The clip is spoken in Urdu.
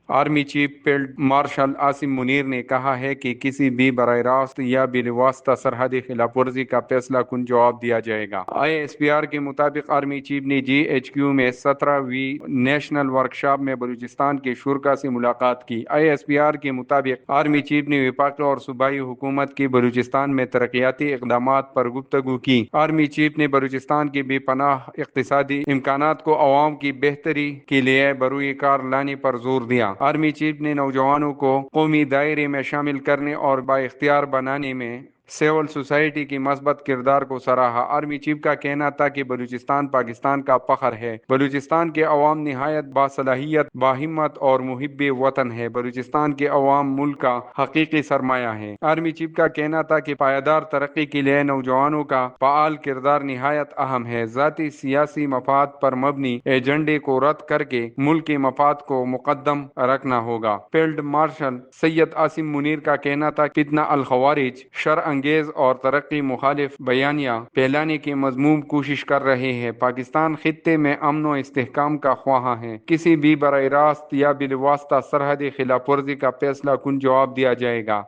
Army chief field marshal Asim Munir نے کہا ہے کہ کسی بھی براہ راست یا بالواسطہ سرحدی خلاف ورزی کا فیصلہ کن جواب دیا جائے گا۔ ISPR کے مطابق آرمی چیف نے GHQ میں 17ویں نیشنل ورکشاپ میں بلوچستان کے شرکاء سے ملاقات کی۔ ISPR کے مطابق آرمی چیف نے وفاقی اور صوبائی حکومت کی بلوچستان میں ترقیاتی اقدامات پر گفتگو کی۔ آرمی چیف نے بلوچستان کے بے پناہ اقتصادی امکانات کو عوام کی بہتری کے لیے بروئے کار لانے پر زور دیا۔ آرمی چیف نے نوجوانوں کو قومی دائرے میں شامل کرنے اور بااختیار بنانے میں سول سوسائٹی کی مثبت کردار کو سراہا۔ آرمی چیف کا کہنا تھا کہ بلوچستان پاکستان کا فخر ہے۔ بلوچستان کے عوام نہایت باصلاحیت، باہمت اور محب وطن ہے۔ بلوچستان کے عوام ملک کا حقیقی سرمایہ ہے۔ آرمی چیف کا کہنا تھا کہ پائیدار ترقی کے لیے نوجوانوں کا فعال کردار نہایت اہم ہے۔ ذاتی سیاسی مفاد پر مبنی ایجنڈے کو رد کر کے ملک کے مفاد کو مقدم رکھنا ہوگا۔ فیلڈ مارشل سید عاصم منیر کا کہنا تھا کہ فتنہ الخوارج شر انگیز اور ترقی مخالف بیانیہ پھیلانے کی مذموم کوشش کر رہے ہیں۔ پاکستان خطے میں امن و استحکام کا خواہاں ہے۔ کسی بھی براہ راست یا بالواسطہ سرحدی خلاف ورزی کا فیصلہ کن جواب دیا جائے گا۔